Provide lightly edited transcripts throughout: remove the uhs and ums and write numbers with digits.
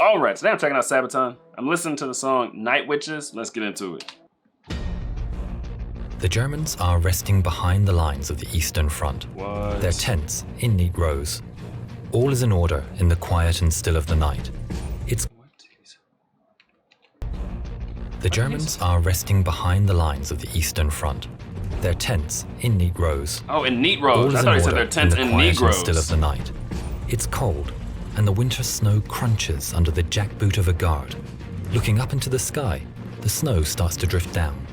Alright, today I'm checking out Sabaton. I'm listening to the song Night Witches. Let's get into it. The Germans are resting behind the lines of the Eastern Front. What? Their tents in neat rows. All is in order in the quiet and still of the night. The Germans are resting behind the lines of the Eastern Front. Their tents in neat rows. Oh, in neat rows. I thought you said their tents in neat rows. Still of the night. It's cold, and the winter snow crunches under the jackboot of a guard. Looking up into the sky, the snow starts to drift down.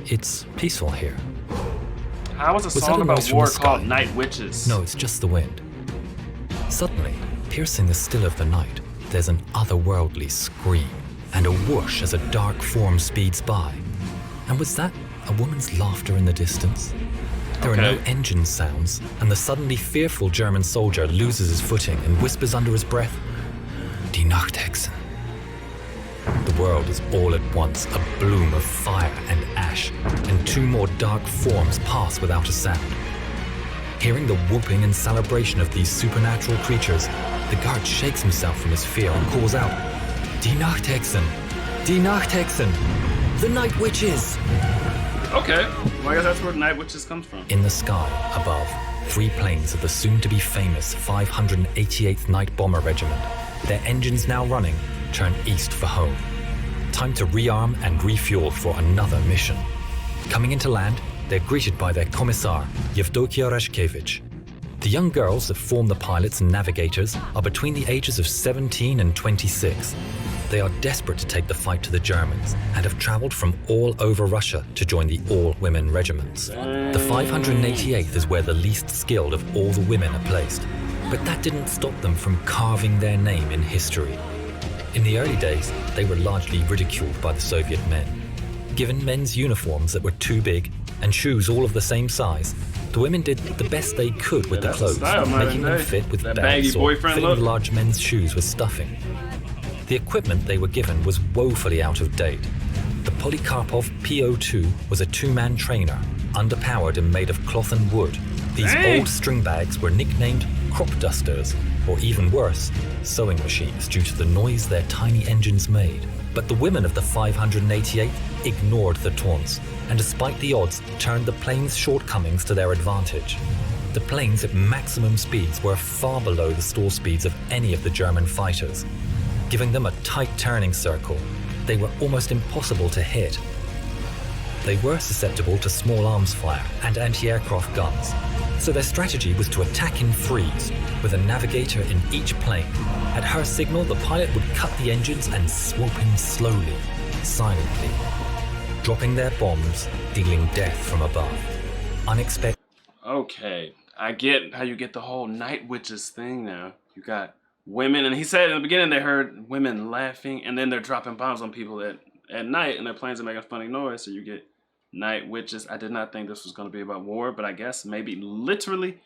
It's peaceful here. How was a song about war called Night Witches? No, it's just the wind. Suddenly, piercing the still of the night, there's an otherworldly scream and a whoosh as a dark form speeds by. And was that a woman's laughter in the distance? There are no engine sounds, and the suddenly fearful German soldier loses his footing and whispers under his breath, "Die Nachthexen." The world is all at once a bloom of fire and ash, and two more dark forms pass without a sound. Hearing the whooping and celebration of these supernatural creatures, the guard shakes himself from his fear and calls out, "Die Nachthexen! Die Nachthexen! The Night Witches!" Okay, well, I guess that's where Night Witches comes from. In the sky, above, 3 planes of the soon-to-be-famous 588th Night Bomber Regiment, their engines now running, turn east for home. Time to rearm and refuel for another mission. Coming into land, they're greeted by their commissar, Yevdokia Rashkevich. The young girls that form the pilots and navigators are between the ages of 17 and 26. They are desperate to take the fight to the Germans and have traveled from all over Russia to join the all-women regiments. The 588th is where the least skilled of all the women are placed, but that didn't stop them from carving their name in history. In the early days, they were largely ridiculed by the Soviet men. Given men's uniforms that were too big and shoes all of the same size, the women did the best they could with the clothes, making them fit with bags or filling large men's shoes with stuffing. The equipment they were given was woefully out of date. The Polikarpov PO2 was a 2-man trainer, underpowered and made of cloth and wood. These old string bags were nicknamed crop dusters, or even worse, sewing machines due to the noise their tiny engines made. But the women of the 588 ignored the taunts, and despite the odds, turned the plane's shortcomings to their advantage. The planes at maximum speeds were far below the stall speeds of any of the German fighters. Giving them a tight turning circle, they were almost impossible to hit. They were susceptible to small arms fire and anti-aircraft guns, so their strategy was to attack in threes, with a navigator in each plane. At her signal, the pilot would cut the engines and swoop in slowly, silently, dropping their bombs, dealing death from above. Unexpected. Okay, I get how you get the whole Night Witches thing now. You got women, and he said in the beginning they heard women laughing, and then they're dropping bombs on people at night, and their planes are making a funny noise, so you get Night Witches. I did not think this was going to be about war, but I guess maybe literally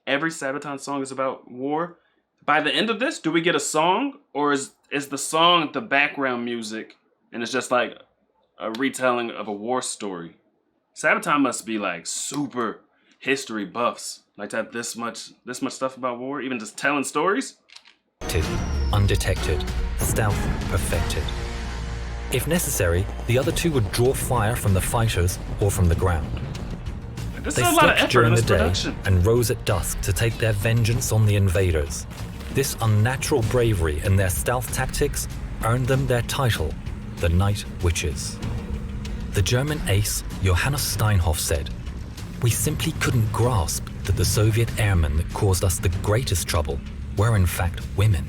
every Sabaton song is about war. By the end of this, do we get a song, or is the song the background music, and it's just like a retelling of a war story? Sabaton must be like super history buffs, like to have this much stuff about war, even just telling stories. Undetected, stealth perfected. If necessary, the other two would draw fire from the fighters or from the ground. They slept during the day and rose at dusk to take their vengeance on the invaders. This unnatural bravery and their stealth tactics earned them their title, the Night Witches. The German ace Johannes Steinhoff said, "We simply couldn't grasp that the Soviet airmen that caused us the greatest trouble were in fact women.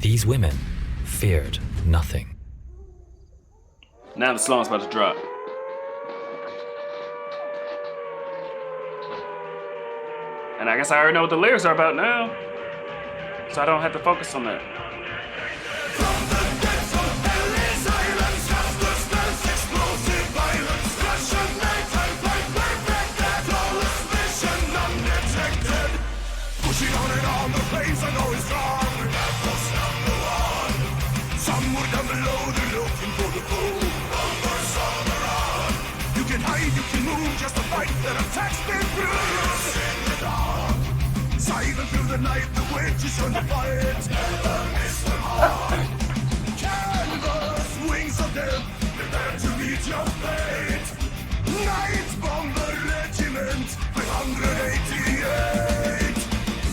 These women feared nothing." Now the song's about to drop. And I guess I already know what the lyrics are about now, so I don't have to focus on that. You can move, just a fight that attacks me through. the night, the witches on the fight. Never miss the mark. Canvas, wings of death, prepare to meet your fate. Night Bomber Regiment 588.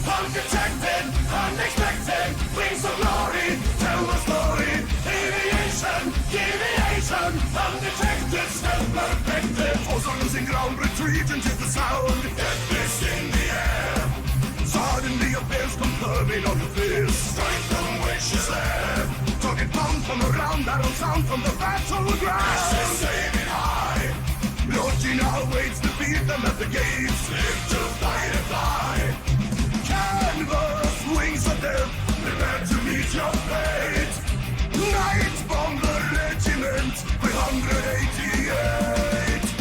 Undetected, unexpected, wings of glory, tell the story. Aviation, deviation, undetected, still perfected. Also losing ground, retreat into the sound. Get this in the air. Suddenly appears confirming all of this. Strike from witches there. Target bound from around, battle sound from the battleground. This is aiming high. Lodging awaits to beat them at the gates. Live to fight and fly. Canvas, wings of death, prepare to meet your fate. Night Bomber Regiment 388.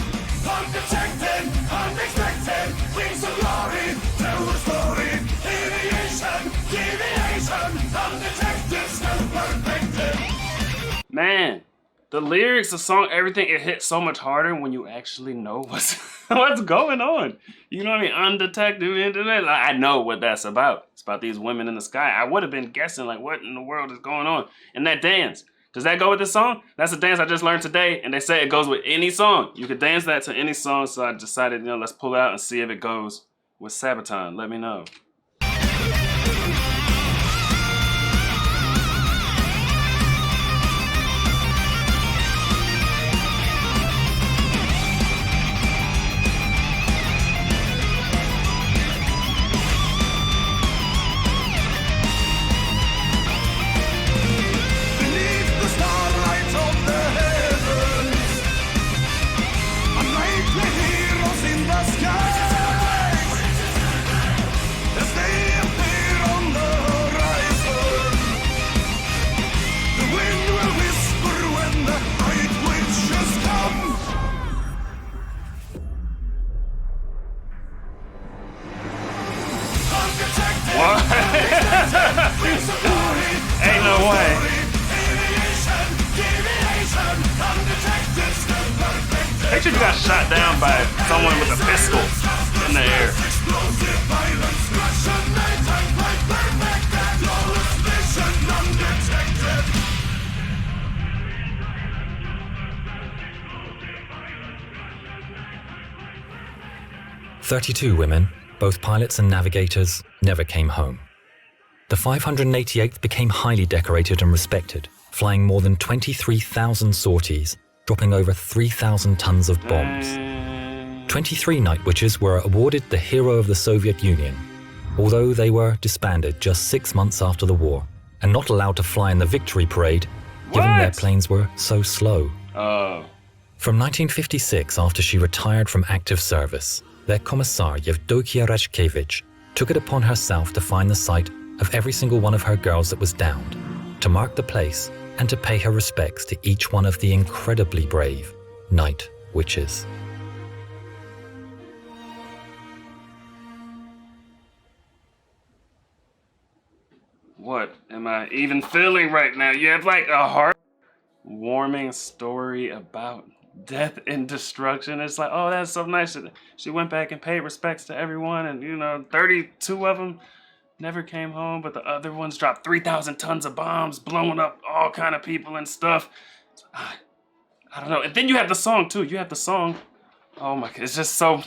Undetected, unexpected, wings of glory, tell the story. Aviation, deviation, undetected, still perfected. Man, the lyrics, the song, everything, it hits so much harder when you actually know what's going on. You know what I mean? Undetected internet. Like, I know what that's about. It's about these women in the sky. I would have been guessing, like, what in the world is going on? And that dance. Does that go with this song? That's a dance I just learned today, and they say it goes with any song. You could dance that to any song, so I decided, let's pull it out and see if it goes with Sabaton. Let me know. 32 women, both pilots and navigators, never came home. The 588th became highly decorated and respected, flying more than 23,000 sorties, dropping over 3,000 tons of bombs. 23 night witches were awarded the Hero of the Soviet Union, although they were disbanded just 6 months after the war and not allowed to fly in the victory parade, given their planes were so slow. From 1956, after she retired from active service, their commissar Yevdokia Rashkevich took it upon herself to find the site of every single one of her girls that was downed, to mark the place and to pay her respects to each one of the incredibly brave night witches. What am I even feeling right now? You have like a heartwarming story about death and destruction. It's like, oh, that's so nice. She went back and paid respects to everyone, and 32 of them never came home, but the other ones dropped 3,000 tons of bombs, blowing up all kind of people and stuff. I don't know. And then you have the song too. You have the song. Oh my God, it's just so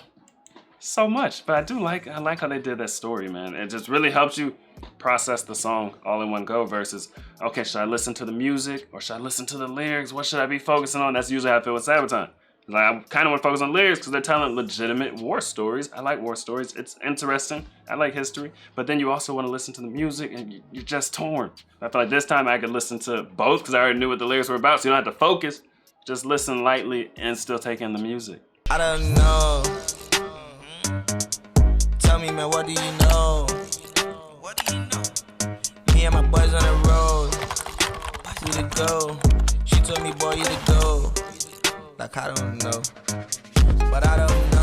much. But I like how they did that story, man. It just really helps you process the song all in one go versus, okay, should I listen to the music or should I listen to the lyrics? What should I be focusing on? That's usually how I feel with Sabaton. Like, I kind of want to focus on lyrics because they're telling legitimate war stories. I like war stories. It's interesting. I like history. But then you also want to listen to the music and you're just torn. I feel like this time I could listen to both because I already knew what the lyrics were about, so you don't have to focus. Just listen lightly and still take in the music. I don't know. Tell me, man, what do you know? What do you know? Me and my boys on the road. We to go. She told me, boy, you to go. Like, I don't know. But I don't know.